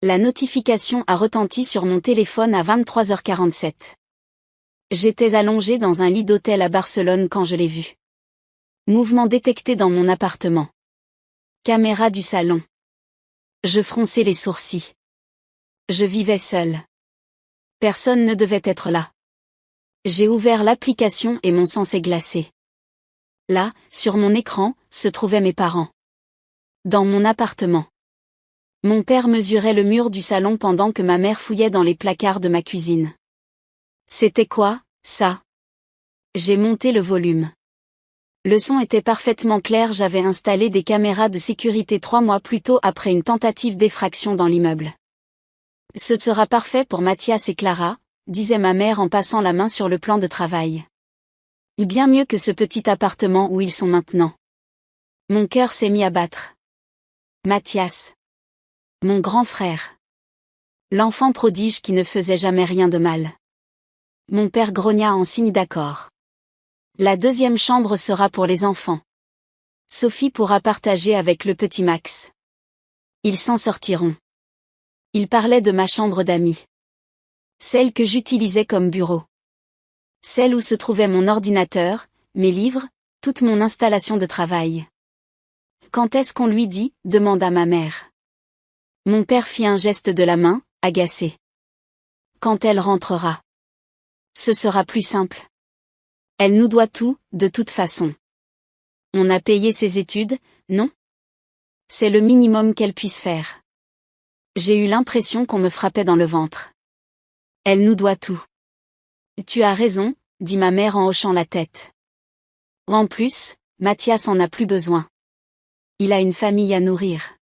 La notification a retenti sur mon téléphone à 23h47. J'étais allongée dans un lit d'hôtel à Barcelone quand je l'ai vu. Mouvement détecté dans mon appartement. Caméra du salon. Je fronçais les sourcils. Je vivais seule. Personne ne devait être là. J'ai ouvert l'application et mon sang s'est glacé. Là, sur mon écran, se trouvaient mes parents. Dans mon appartement. Mon père mesurait le mur du salon pendant que ma mère fouillait dans les placards de ma cuisine. C'était quoi, ça? J'ai monté le volume. Le son était parfaitement clair, j'avais installé des caméras de sécurité 3 mois plus tôt après une tentative d'effraction dans l'immeuble. Ce sera parfait pour Mathias et Clara, disait ma mère en passant la main sur le plan de travail. Bien mieux que ce petit appartement où ils sont maintenant. Mon cœur s'est mis à battre. Mathias. Mon grand frère. L'enfant prodige qui ne faisait jamais rien de mal. Mon père grogna en signe d'accord. La deuxième chambre sera pour les enfants. Sophie pourra partager avec le petit Max. Ils s'en sortiront. Il parlait de ma chambre d'amis. Celle que j'utilisais comme bureau. Celle où se trouvait mon ordinateur, mes livres, toute mon installation de travail. Quand est-ce qu'on lui dit, demanda ma mère. Mon père fit un geste de la main, agacé. Quand elle rentrera. Ce sera plus simple. Elle nous doit tout, de toute façon. On a payé ses études, non? C'est le minimum qu'elle puisse faire. J'ai eu l'impression qu'on me frappait dans le ventre. Elle nous doit tout. Tu as raison, dit ma mère en hochant la tête. En plus, Mathias en a plus besoin. Il a une famille à nourrir.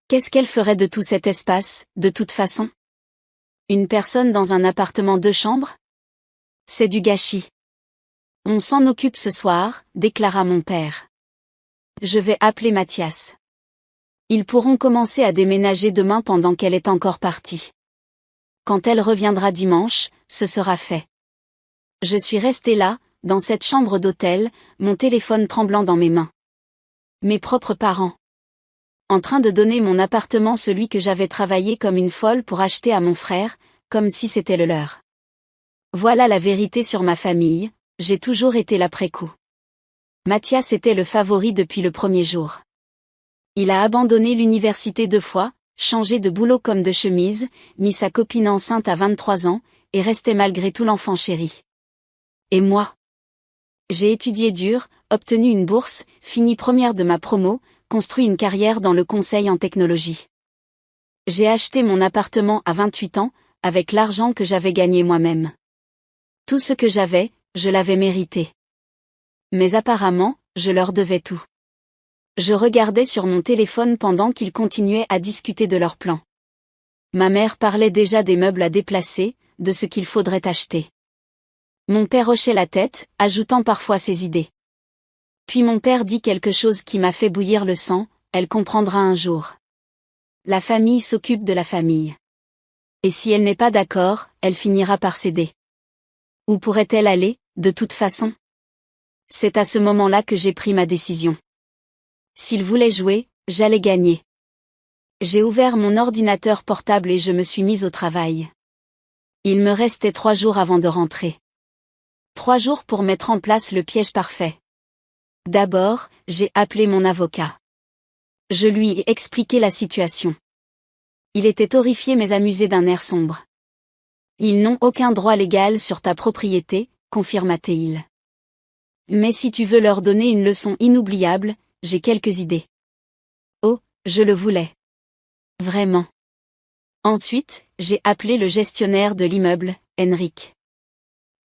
Qu'est-ce qu'elle ferait de tout cet espace, de toute façon? Une personne dans un appartement 2 chambres? C'est du gâchis. On s'en occupe ce soir, déclara mon père. Je vais appeler Mathias. Ils pourront commencer à déménager demain pendant qu'elle est encore partie. Quand elle reviendra dimanche, ce sera fait. Je suis restée là, dans cette chambre d'hôtel, mon téléphone tremblant dans mes mains. Mes propres parents. En train de donner mon appartement, celui que j'avais travaillé comme une folle pour acheter à mon frère, comme si c'était le leur. Voilà la vérité sur ma famille, j'ai toujours été l'après-coup. Mathias était le favori depuis le premier jour. Il a abandonné l'université 2 fois, changé de boulot comme de chemise, mis sa copine enceinte à 23 ans, et restait malgré tout l'enfant chéri. Et moi? J'ai étudié dur, obtenu une bourse, fini première de ma promo, construit une carrière dans le conseil en technologie. J'ai acheté mon appartement à 28 ans, avec l'argent que j'avais gagné moi-même. Tout ce que j'avais, je l'avais mérité. Mais apparemment, je leur devais tout. Je regardais sur mon téléphone pendant qu'ils continuaient à discuter de leurs plans. Ma mère parlait déjà des meubles à déplacer, de ce qu'il faudrait acheter. Mon père hochait la tête, ajoutant parfois ses idées. Puis mon père dit quelque chose qui m'a fait bouillir le sang, elle comprendra un jour. La famille s'occupe de la famille. Et si elle n'est pas d'accord, elle finira par céder. Où pourrait-elle aller, de toute façon? C'est à ce moment-là que j'ai pris ma décision. S'il voulait jouer, j'allais gagner. J'ai ouvert mon ordinateur portable et je me suis mise au travail. Il me restait 3 jours avant de rentrer. 3 jours pour mettre en place le piège parfait. D'abord, j'ai appelé mon avocat. Je lui ai expliqué la situation. Il était horrifié mais amusé d'un air sombre. Ils n'ont aucun droit légal sur ta propriété, confirma-t-il. Mais si tu veux leur donner une leçon inoubliable, j'ai quelques idées. Oh, je le voulais. Vraiment. Ensuite, j'ai appelé le gestionnaire de l'immeuble, Henrik.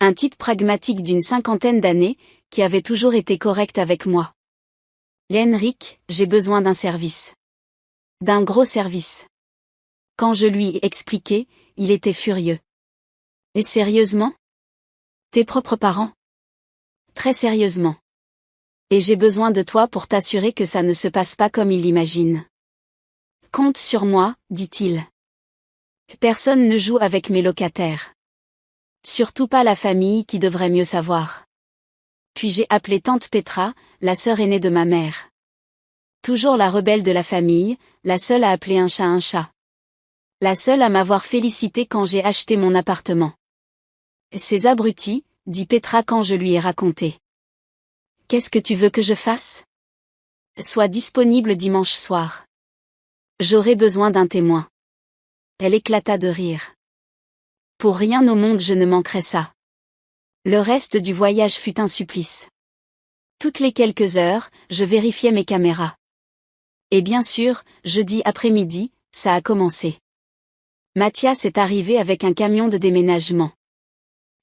Un type pragmatique d'une 50aine d'années, qui avait toujours été correct avec moi. Henrik, j'ai besoin d'un service. D'un gros service. Quand je lui ai expliqué, il était furieux. Et sérieusement? Tes propres parents? Très sérieusement. Et j'ai besoin de toi pour t'assurer que ça ne se passe pas comme il l'imagine. Compte sur moi, dit-il. Personne ne joue avec mes locataires. Surtout pas la famille qui devrait mieux savoir. Puis j'ai appelé tante Petra, la sœur aînée de ma mère. Toujours la rebelle de la famille, la seule à appeler un chat un chat. La seule à m'avoir félicité quand j'ai acheté mon appartement. Ces abrutis, dit Petra quand je lui ai raconté. Qu'est-ce que tu veux que je fasse? Sois disponible dimanche soir. J'aurai besoin d'un témoin. Elle éclata de rire. Pour rien au monde je ne manquerai ça. Le reste du voyage fut un supplice. Toutes les quelques heures, je vérifiais mes caméras. Et bien sûr, jeudi après-midi, ça a commencé. Mathias est arrivé avec un camion de déménagement.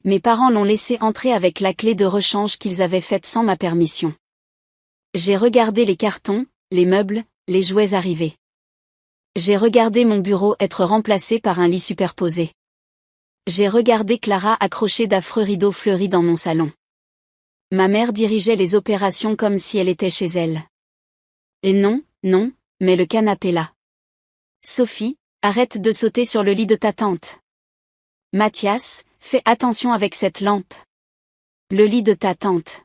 Mes parents l'ont laissé entrer avec la clé de rechange qu'ils avaient faite sans ma permission. J'ai regardé les cartons, les meubles, les jouets arrivés. J'ai regardé mon bureau être remplacé par un lit superposé. J'ai regardé Clara accrocher d'affreux rideaux fleuris dans mon salon. Ma mère dirigeait les opérations comme si elle était chez elle. Et non, mais le canapé là. Sophie, arrête de sauter sur le lit de ta tante. Mathias, fais attention avec cette lampe. Le lit de ta tante.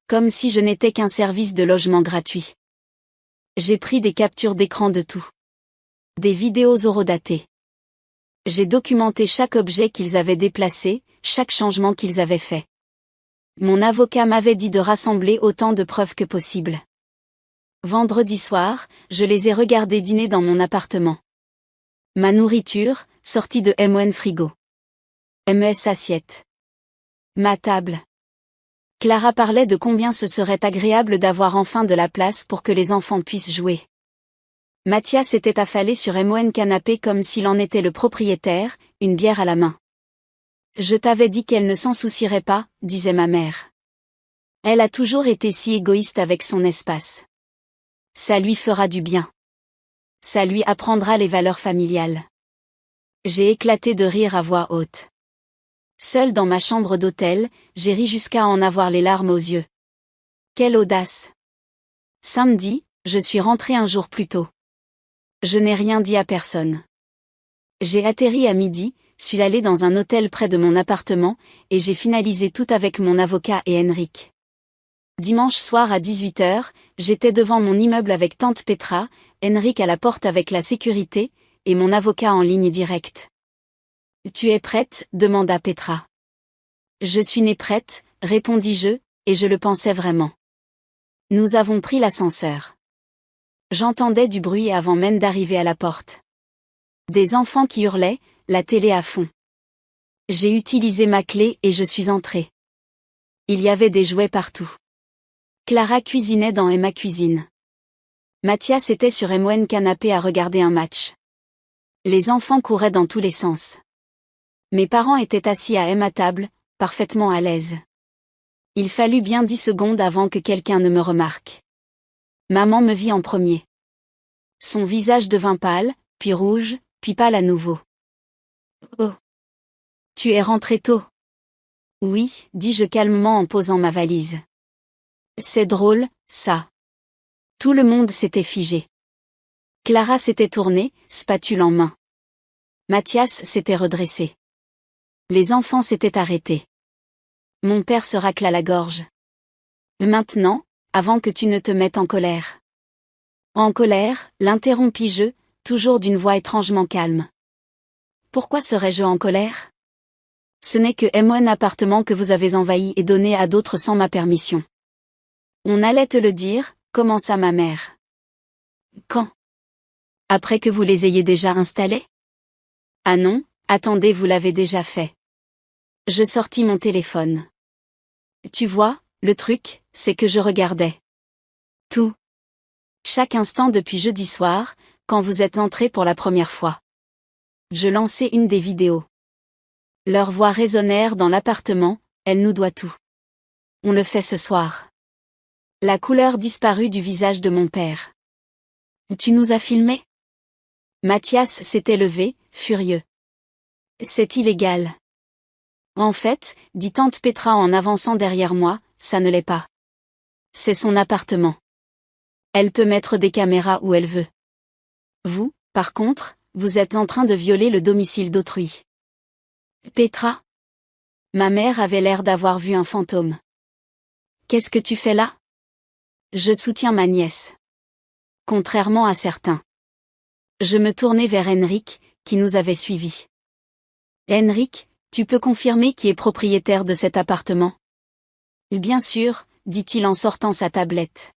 Comme si je n'étais qu'un service de logement gratuit. J'ai pris des captures d'écran de tout. Des vidéos horodatées. J'ai documenté chaque objet qu'ils avaient déplacé, chaque changement qu'ils avaient fait. Mon avocat m'avait dit de rassembler autant de preuves que possible. Vendredi soir, je les ai regardés dîner dans mon appartement. Ma nourriture, sortie de MEN frigo. MES assiette. Ma table. Clara parlait de combien ce serait agréable d'avoir enfin de la place pour que les enfants puissent jouer. Mathias était affalé sur MEN canapé comme s'il en était le propriétaire, une bière à la main. Je t'avais dit qu'elle ne s'en soucierait pas, disait ma mère. Elle a toujours été si égoïste avec son espace. Ça lui fera du bien. Ça lui apprendra les valeurs familiales. J'ai éclaté de rire à voix haute. Seule dans ma chambre d'hôtel, j'ai ri jusqu'à en avoir les larmes aux yeux. Quelle audace! Samedi, je suis rentrée un jour plus tôt. Je n'ai rien dit à personne. J'ai atterri à midi, suis allée dans un hôtel près de mon appartement, et j'ai finalisé tout avec mon avocat et Henrik. Dimanche soir à 18h, j'étais devant mon immeuble avec tante Petra, Henrik à la porte avec la sécurité, et mon avocat en ligne directe. « Tu es prête ?» demanda Petra. « Je suis née prête », répondis-je, et je le pensais vraiment. Nous avons pris l'ascenseur. J'entendais du bruit avant même d'arriver à la porte. Des enfants qui hurlaient, la télé à fond. J'ai utilisé ma clé et je suis entrée. Il y avait des jouets partout. Clara cuisinait dans ma cuisine. Mathias était sur MEN canapé à regarder un match. Les enfants couraient dans tous les sens. Mes parents étaient assis à ma table, parfaitement à l'aise. Il fallut bien 10 secondes avant que quelqu'un ne me remarque. Maman me vit en premier. Son visage devint pâle, puis rouge, puis pâle à nouveau. « Oh. Tu es rentré tôt. »« Oui, dis-je calmement en posant ma valise. »« C'est drôle, ça. » Tout le monde s'était figé. Clara s'était tournée, spatule en main. Mathias s'était redressé. Les enfants s'étaient arrêtés. Mon père se racla la gorge. « Maintenant, avant que tu ne te mettes en colère. »« En colère ?» l'interrompis-je, toujours d'une voix étrangement calme. « Pourquoi serais-je en colère ? Ce n'est que mon appartement que vous avez envahi et donné à d'autres sans ma permission. »« On allait te le dire, » commença ma mère. « Quand ? Après que vous les ayez déjà installés ? » ?»« Ah non, attendez, vous l'avez déjà fait. » Je sortis mon téléphone. Tu vois, le truc, c'est que je regardais. Tout. Chaque instant depuis jeudi soir, quand vous êtes entrés pour la première fois. Je lançai une des vidéos. Leurs voix résonnèrent dans l'appartement, elle nous doit tout. On le fait ce soir. La couleur disparut du visage de mon père. Tu nous as filmés ? Mathias s'était levé, furieux. C'est illégal. En fait, dit tante Petra en avançant derrière moi, ça ne l'est pas. C'est son appartement. Elle peut mettre des caméras où elle veut. Vous, par contre, vous êtes en train de violer le domicile d'autrui. Petra ? Ma mère avait l'air d'avoir vu un fantôme. Qu'est-ce que tu fais là ? Je soutiens ma nièce. Contrairement à certains. Je me tournai vers Henrik, qui nous avait suivis. Henrik, tu peux confirmer qui est propriétaire de cet appartement? Bien sûr, dit-il en sortant sa tablette.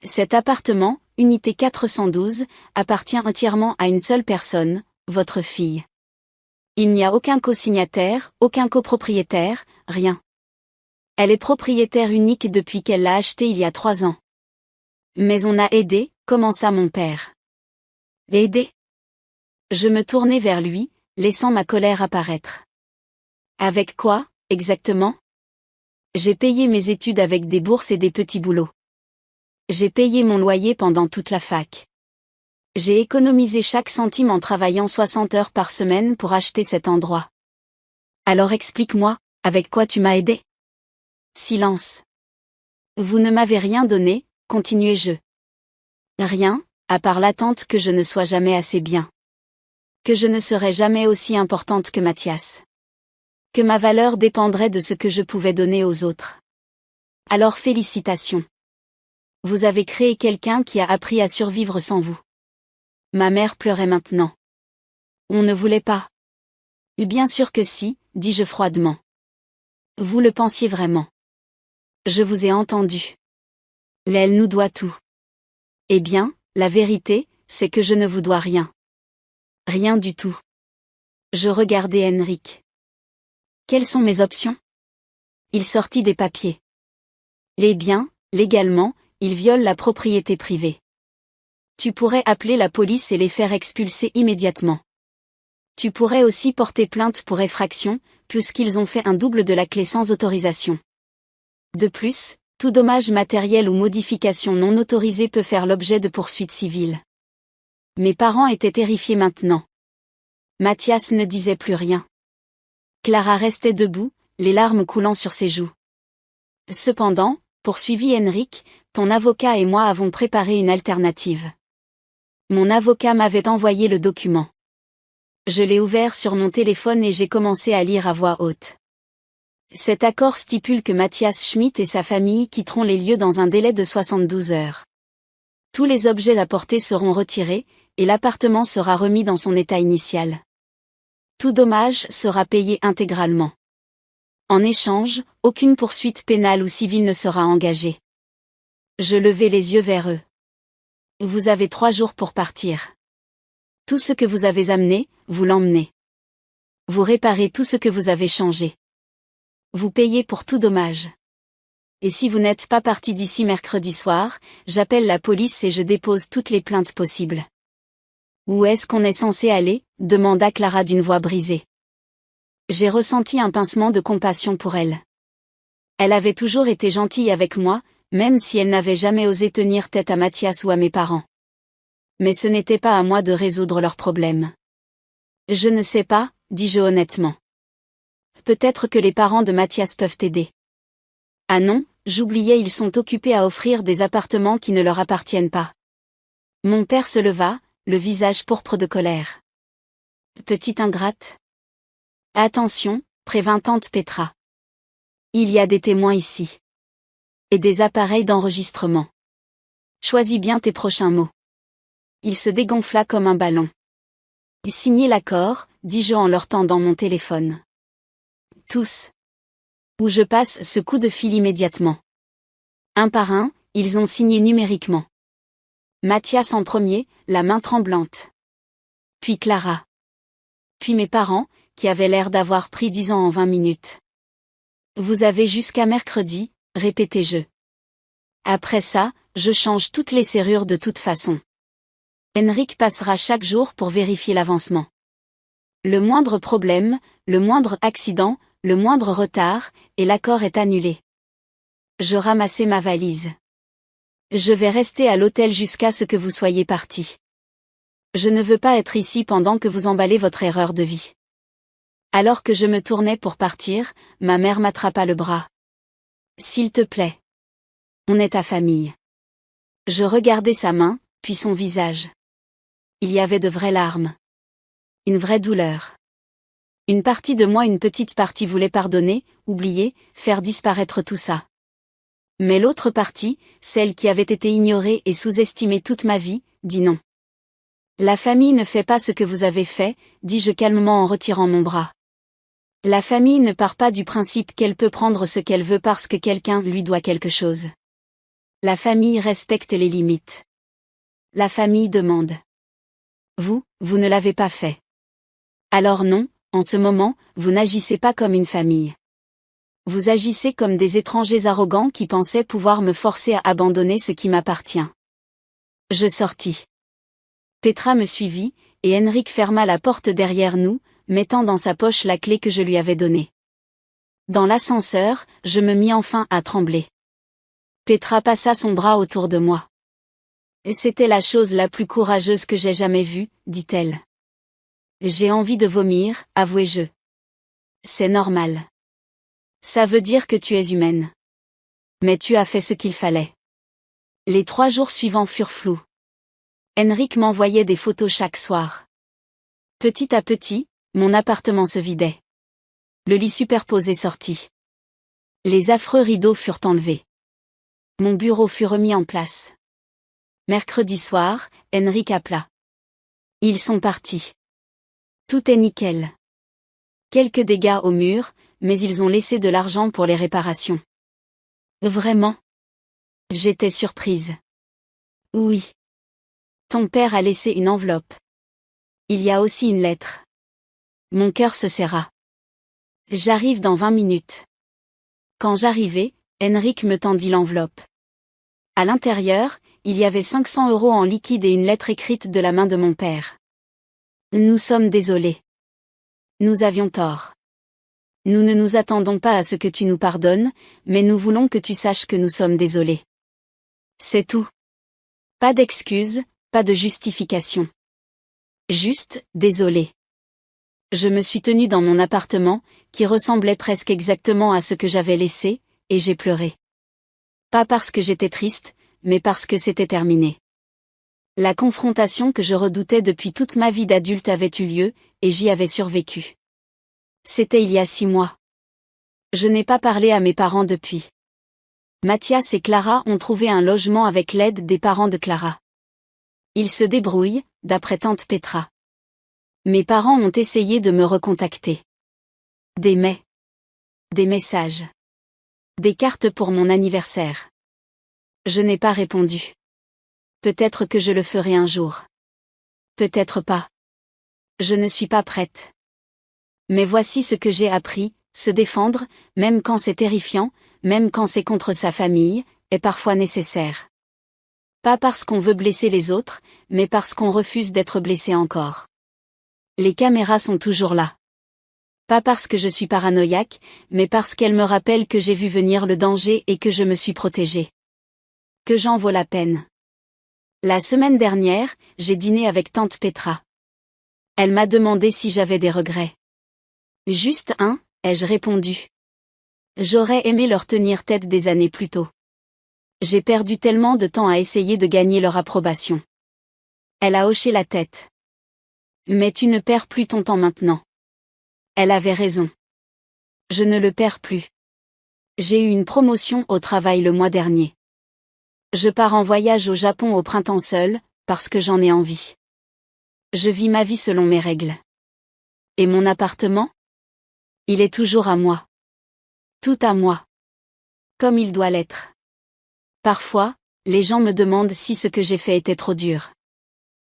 Cet appartement, unité 412, appartient entièrement à une seule personne, votre fille. Il n'y a aucun co-signataire, aucun copropriétaire, rien. Elle est propriétaire unique depuis qu'elle l'a acheté il y a 3 ans. Mais on a aidé, commença mon père. Aidé? Je me tournai vers lui, laissant ma colère apparaître. Avec quoi, exactement? J'ai payé mes études avec des bourses et des petits boulots. J'ai payé mon loyer pendant toute la fac. J'ai économisé chaque centime en travaillant 60 heures par semaine pour acheter cet endroit. Alors explique-moi, avec quoi tu m'as aidé? Silence. Vous ne m'avez rien donné, continuai-je. Rien, à part l'attente que je ne sois jamais assez bien. Que je ne serai jamais aussi importante que Mathias. Que ma valeur dépendrait de ce que je pouvais donner aux autres. Alors félicitations. Vous avez créé quelqu'un qui a appris à survivre sans vous. Ma mère pleurait maintenant. On ne voulait pas. Bien sûr que si, dis-je froidement. Vous le pensiez vraiment. Je vous ai entendu. Elle nous doit tout. Eh bien, la vérité, c'est que je ne vous dois rien. Rien du tout. Je regardai Henrik. Quelles sont mes options? Il sortit des papiers. Les biens, légalement, ils violent la propriété privée. Tu pourrais appeler la police et les faire expulser immédiatement. Tu pourrais aussi porter plainte pour effraction, puisqu'ils ont fait un double de la clé sans autorisation. De plus, tout dommage matériel ou modification non autorisée peut faire l'objet de poursuites civiles. Mes parents étaient terrifiés maintenant. Mathias ne disait plus rien. Clara restait debout, les larmes coulant sur ses joues. Cependant, poursuivit Henrik, ton avocat et moi avons préparé une alternative. Mon avocat m'avait envoyé le document. Je l'ai ouvert sur mon téléphone et j'ai commencé à lire à voix haute. Cet accord stipule que Mathias Schmidt et sa famille quitteront les lieux dans un délai de 72 heures. Tous les objets apportés seront retirés, et l'appartement sera remis dans son état initial. Tout dommage sera payé intégralement. En échange, aucune poursuite pénale ou civile ne sera engagée. Je levai les yeux vers eux. Vous avez 3 jours pour partir. Tout ce que vous avez amené, vous l'emmenez. Vous réparez tout ce que vous avez changé. Vous payez pour tout dommage. Et si vous n'êtes pas parti d'ici mercredi soir, j'appelle la police et je dépose toutes les plaintes possibles. Où est-ce qu'on est censé aller? Demanda Clara d'une voix brisée. J'ai ressenti un pincement de compassion pour elle. Elle avait toujours été gentille avec moi, même si elle n'avait jamais osé tenir tête à Mathias ou à mes parents. Mais ce n'était pas à moi de résoudre leurs problèmes. Je ne sais pas, dis-je honnêtement. Peut-être que les parents de Mathias peuvent t'aider. Ah non, j'oubliais, ils sont occupés à offrir des appartements qui ne leur appartiennent pas. Mon père se leva, le visage pourpre de colère. Petite ingrate. Attention, prévint tante Petra. Il y a des témoins ici. Et des appareils d'enregistrement. Choisis bien tes prochains mots. Il se dégonfla comme un ballon. Signez l'accord, dis-je en leur tendant mon téléphone. Tous. Où je passe ce coup de fil immédiatement. Un par un, ils ont signé numériquement. Mathias en premier, la main tremblante. Puis Clara. Puis mes parents, qui avaient l'air d'avoir pris 10 ans en 20 minutes. Vous avez jusqu'à mercredi, répétai-je. Après ça, je change toutes les serrures de toute façon. Henrik passera chaque jour pour vérifier l'avancement. Le moindre problème, le moindre accident, le moindre retard, et l'accord est annulé. Je ramassai ma valise. Je vais rester à l'hôtel jusqu'à ce que vous soyez partis. Je ne veux pas être ici pendant que vous emballez votre erreur de vie. Alors que je me tournais pour partir, ma mère m'attrapa le bras. S'il te plaît. On est ta famille. Je regardai sa main, puis son visage. Il y avait de vraies larmes. Une vraie douleur. Une partie de moi, une petite partie voulait pardonner, oublier, faire disparaître tout ça. Mais l'autre partie, celle qui avait été ignorée et sous-estimée toute ma vie, dit non. La famille ne fait pas ce que vous avez fait, dis-je calmement en retirant mon bras. La famille ne part pas du principe qu'elle peut prendre ce qu'elle veut parce que quelqu'un lui doit quelque chose. La famille respecte les limites. La famille demande. Vous ne l'avez pas fait. Alors non, en ce moment, vous n'agissez pas comme une famille. Vous agissez comme des étrangers arrogants qui pensaient pouvoir me forcer à abandonner ce qui m'appartient. Je sortis. Petra me suivit, et Henrik ferma la porte derrière nous, mettant dans sa poche la clé que je lui avais donnée. Dans l'ascenseur, je me mis enfin à trembler. Petra passa son bras autour de moi. « C'était la chose la plus courageuse que j'ai jamais vue, dit-elle. J'ai envie de vomir, avouai-je. C'est normal. Ça veut dire que tu es humaine. Mais tu as fait ce qu'il fallait. » Les 3 jours suivants furent flous. Henrik m'envoyait des photos chaque soir. Petit à petit, mon appartement se vidait. Le lit superposé sortit. Les affreux rideaux furent enlevés. Mon bureau fut remis en place. Mercredi soir, Henrik appela. Ils sont partis. Tout est nickel. Quelques dégâts au mur, mais ils ont laissé de l'argent pour les réparations. Vraiment? J'étais surprise. Oui. Ton père a laissé une enveloppe. Il y a aussi une lettre. Mon cœur se serra. J'arrive dans 20 minutes. Quand j'arrivai, Henrik me tendit l'enveloppe. À l'intérieur, il y avait 500 € en liquide et une lettre écrite de la main de mon père. Nous sommes désolés. Nous avions tort. Nous ne nous attendons pas à ce que tu nous pardonnes, mais nous voulons que tu saches que nous sommes désolés. C'est tout. Pas d'excuses, pas de justification. Juste, désolé. Je me suis tenue dans mon appartement, qui ressemblait presque exactement à ce que j'avais laissé, et j'ai pleuré. Pas parce que j'étais triste, mais parce que c'était terminé. La confrontation que je redoutais depuis toute ma vie d'adulte avait eu lieu, et j'y avais survécu. C'était il y a 6 mois. Je n'ai pas parlé à mes parents depuis. Mathias et Clara ont trouvé un logement avec l'aide des parents de Clara. Ils se débrouillent, d'après tante Petra. Mes parents ont essayé de me recontacter. Des messages. Des cartes pour mon anniversaire. Je n'ai pas répondu. Peut-être que je le ferai un jour. Peut-être pas. Je ne suis pas prête. Mais voici ce que j'ai appris, se défendre, même quand c'est terrifiant, même quand c'est contre sa famille, est parfois nécessaire. Pas parce qu'on veut blesser les autres, mais parce qu'on refuse d'être blessé encore. Les caméras sont toujours là. Pas parce que je suis paranoïaque, mais parce qu'elles me rappellent que j'ai vu venir le danger et que je me suis protégée. Que j'en vaux la peine. La semaine dernière, j'ai dîné avec tante Petra. Elle m'a demandé si j'avais des regrets. Juste un, ai-je répondu. J'aurais aimé leur tenir tête des années plus tôt. J'ai perdu tellement de temps à essayer de gagner leur approbation. Elle a hoché la tête. Mais tu ne perds plus ton temps maintenant. Elle avait raison. Je ne le perds plus. J'ai eu une promotion au travail le mois dernier. Je pars en voyage au Japon au printemps seul, parce que j'en ai envie. Je vis ma vie selon mes règles. Et mon appartement? Il est toujours à moi. Tout à moi. Comme il doit l'être. Parfois, les gens me demandent si ce que j'ai fait était trop dur.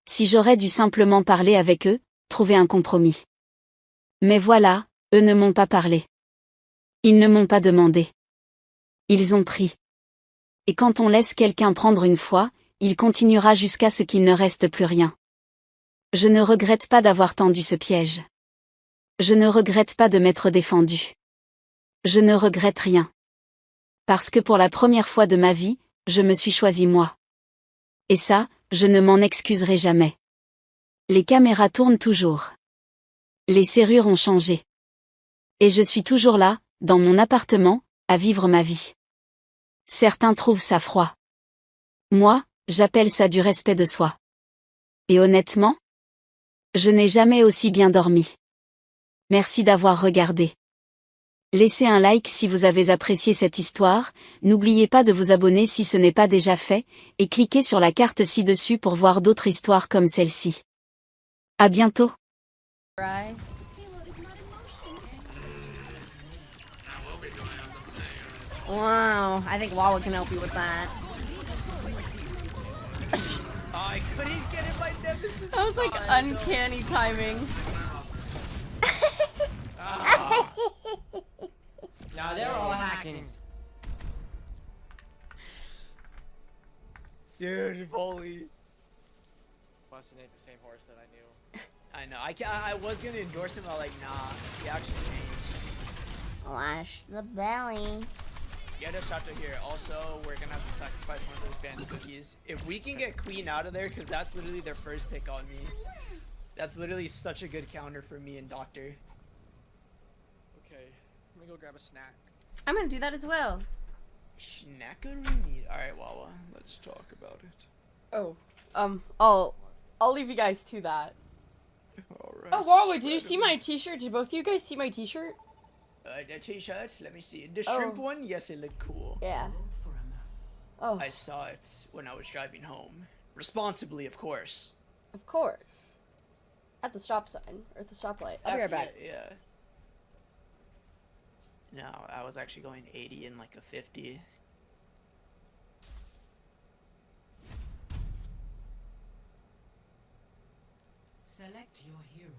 Si j'aurais dû simplement parler avec eux, trouver un compromis. Mais voilà, eux ne m'ont pas parlé. Ils ne m'ont pas demandé. Ils ont pris. Et quand on laisse quelqu'un prendre une fois, il continuera jusqu'à ce qu'il ne reste plus rien. Je ne regrette pas d'avoir tendu ce piège. Je ne regrette pas de m'être défendu. Je ne regrette rien. Parce que pour la première fois de ma vie, je me suis choisi moi. Et ça, je ne m'en excuserai jamais. Les caméras tournent toujours. Les serrures ont changé. Et je suis toujours là, dans mon appartement, à vivre ma vie. Certains trouvent ça froid. Moi, j'appelle ça du respect de soi. Et honnêtement, je n'ai jamais aussi bien dormi. Merci d'avoir regardé. Laissez un like si vous avez apprécié cette histoire, n'oubliez pas de vous abonner si ce n'est pas déjà fait, et cliquez sur la carte ci-dessus pour voir d'autres histoires comme celle-ci. À bientôt. Right. Wow, I think Wawa can help you with that. I couldn't get in my nemesis. That was like uncanny timing. Nah, they're all hacking. Dude, holy. Must ain't the same horse that I knew. I know. I was gonna endorse him. I was like, nah. He actually changed. Lash the belly. Get us out of here. Also, we're gonna have to sacrifice one of those band's cookies. If we can get Queen out of there, because that's literally their first pick on me. That's literally such a good counter for me and Doctor. Okay, let me go grab a snack. I'm gonna do that as well. Snackaroonie. Alright, Wawa, let's talk about it. Oh, I'll leave you guys to that. Alright. Oh, Wawa, did you see my t-shirt? Did both of you guys see my t-shirt? The t-shirt? Let me see. The shrimp one? Yes, it looked cool. Yeah. Oh. I saw it when I was driving home. Responsibly, of course. Of course. At the stop sign, or at the stoplight. I'll be right back. Yeah. No, I was actually going 80 in like a 50. Select your hero.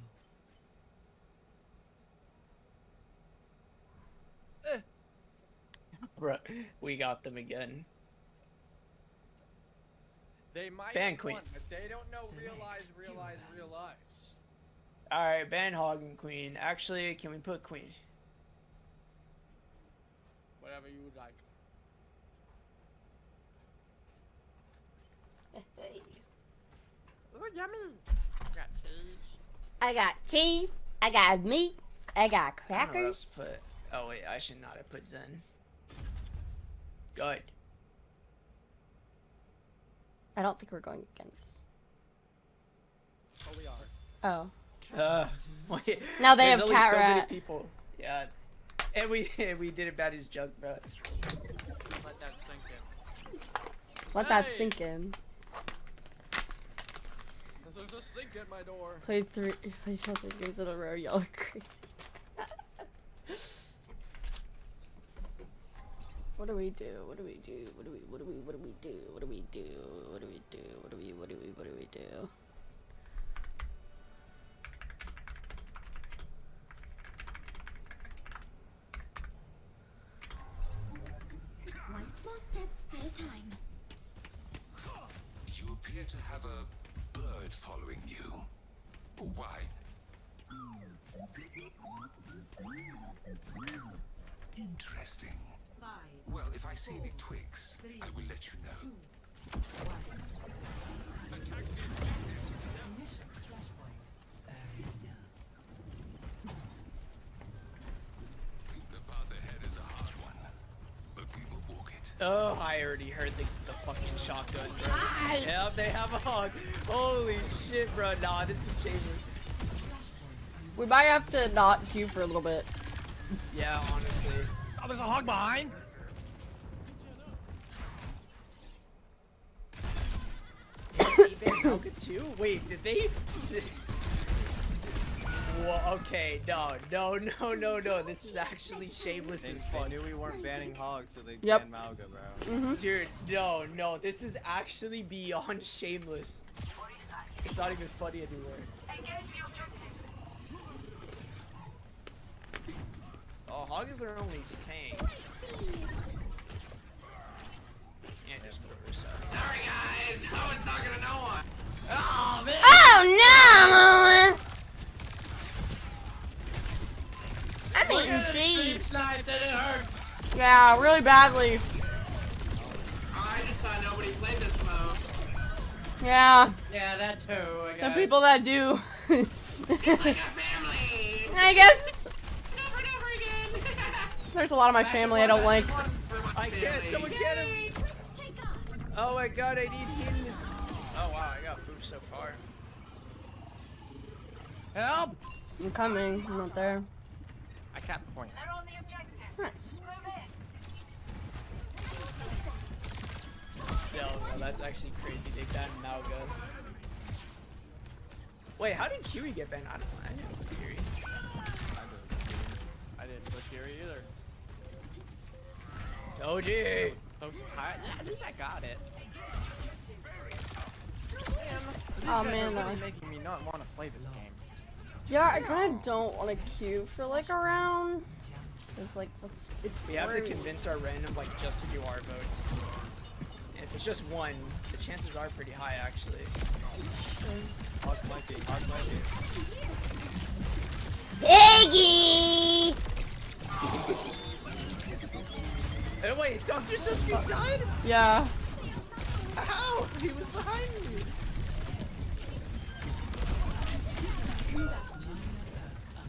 Bruh, we got them again. They might ban have Queen. won, but they don't know realize. Alright, ban Hog and Queen. Actually, can we put Queen? Whatever you would like. Oh, yummy! Got cheese. I got cheese. I got meat. I got I don't know what crackers. else to put. Oh wait, I should not have put Zen. Good. I don't think we're going against. Oh, we are. Oh. Wait. Now they There's have only cat so many rat. people. Yeah. And we did it bad as junk, bro. Let that sink in. Let that Hey! sink in. There's a sink at my door. Played all 3 games in a row. Y'all are crazy. What do we do? What do we do? What do we do? What do we do? What do we do? What do we do? What do we do? One small step at a time. You appear to have a bird following you. Why? Interesting. Well, if I see any twigs, I will let you know. Attack the objective. The path ahead is a hard one, but we will walk it. Oh, I already heard the fucking shotgun, bro. Yeah, they have a hog. Holy shit, bro. Nah, this is shameless. We might have to not queue for a little bit. Yeah, honestly. Oh, there's a hog behind. Helga too? Wait, did they? Well, okay, no. This is actually shameless as They fuck. knew we weren't banning hogs, so they Yep. banned Malga, bro. Dude, no, this is actually beyond shameless. It's not even funny anymore. Oh, hog is their only tank. Yeah, just put a reset. Sorry, guys. I was talking to no one. Oh man! Oh no! I'm eating cheese. Slice that it hurts. Yeah, really badly. I just thought nobody played this mode. Yeah, Yeah, that too. I the guess. people that do. Like a family. I guess Over and over again. there's a lot of my family I don't like. I can't, someone get him! Oh my god, I need heals. Oh wow, I got food so far. Help! I'm coming. I'm not there. I capped the point. Nice. No, that's actually crazy. Take that Malga. Wait, how did Kiwi get banned? I didn't put Kiwi. I didn't put Kiri either. OG! So tired. At least I got it. Oh man, Really no. making me not want to play this game. Yeah, I kind of don't want to queue for like a round. It's like it's We have to boring. convince our random, like, just to do our votes. And if it's just one, the chances are pretty high, actually. Hog flanking, hog flanking. Piggy! Hey, wait, Dr. Suski died? Yeah. How? He was behind me.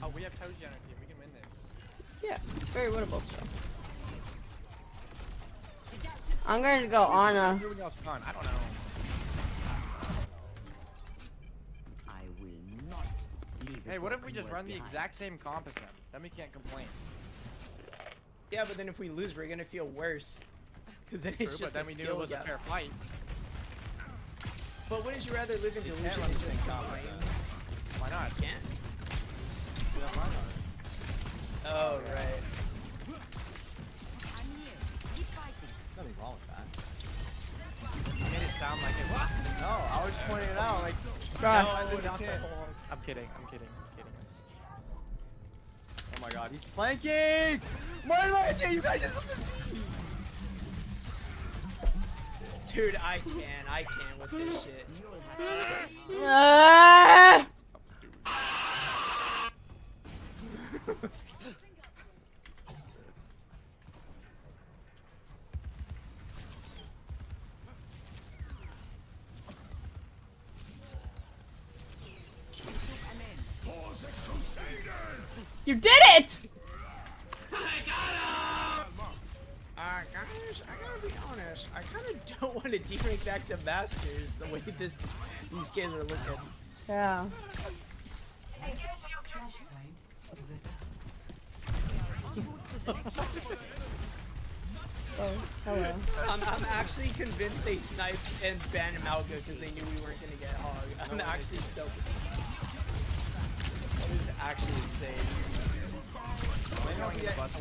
Oh, we have Toji on our team. We can win this. Yeah, it's very winnable still. I'm going to go Anna. Everyone else gone. I don't know. I will not leave. Hey, what if we just run the exact same comp as them? Then we can't complain. Yeah, but then if we lose, we're gonna feel worse. Because then it's True, just but then a we knew it skill was a gap. fair fight. But wouldn't you rather live in delusion can't run and the just same comp complain? like that. Why not? Can't? Yeah, why not? Oh, right. Nothing wrong with that. I made it sound like it was. No, I was just pointing it out. Like, Bruh. No, you not the can't. whole. I'm kidding. I'm kidding. I'm kidding. oh my god, he's flanking! Why do I say you guys just Dude, I can with this shit. Ah! You did it! Guys, I gotta be honest. I kind of don't want to de-rank back to masters the way these games are looking. Yeah. Flashpoint of the ducks. Oh, hello. I'm actually convinced they sniped and banned Malga because they knew we weren't gonna get hog. I'm actually so. That is actually insane.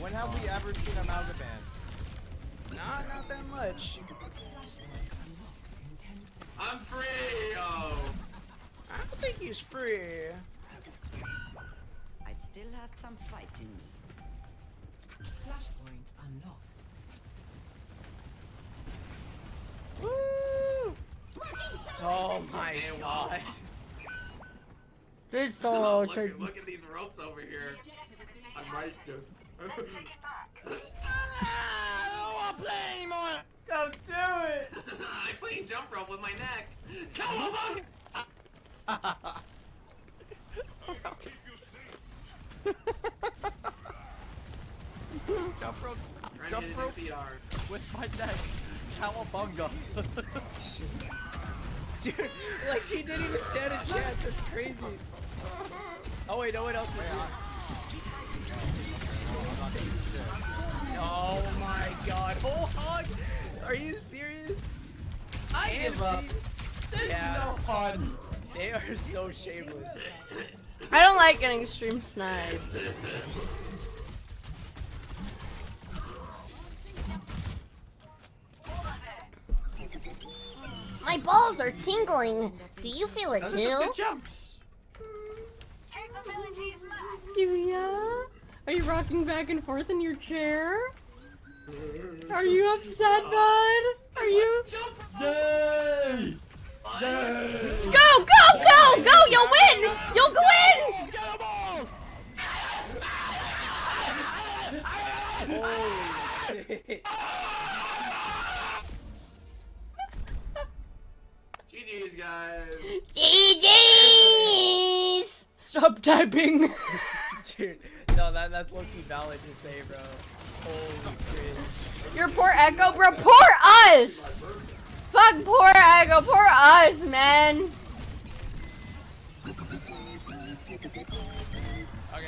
when have we ever seen a Malga ban? Not that much. Unlocks in 10 seconds. I'm free! Oh! I don't think he's free. I still have some fight in me. Flashpoint unlocked. Woo! Oh my god. This solo Look at these ropes over here. I might just. I don't want to play anymore! Don't do it! I'm playing jump rope with my neck. Cowabunga! Jump rope, Jump rope with my neck. Cowabunga. Dude, like he didn't even stand a chance. That's crazy. Oh wait, no one else is here. Oh my god. Oh, hog! Are you serious? I give up. Yeah. No fun. They are so shameless. I don't like getting stream sniped. My balls are tingling. Do you feel it Those are some too? good jumps. Julia? Are you rocking back and forth in your chair? Are you upset, bud? Are you? Yay! Yay! Go, go, go, go! You'll win! You'll win! Get them all! Holy shit. GG's, guys. GG's! Stop typing. Dude, no, that's low-key valid to say, bro. Holy cringe. Your poor Echo, bro. Poor us! Fuck poor Echo. Poor us, man. Okay, wait.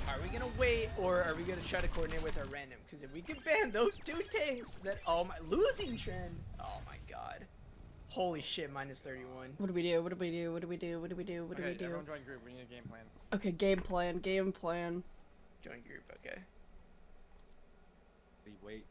Are we gonna wait, or are we gonna try to coordinate with our random? Because if we can ban those two tanks, then oh my, losing trend. Oh my god. Holy shit, minus 31. What do we do? What do we do? What do we do? What do we do? What do we do? Everyone join group. We need a game plan. Okay, game plan. Game plan. Join group, okay. We wait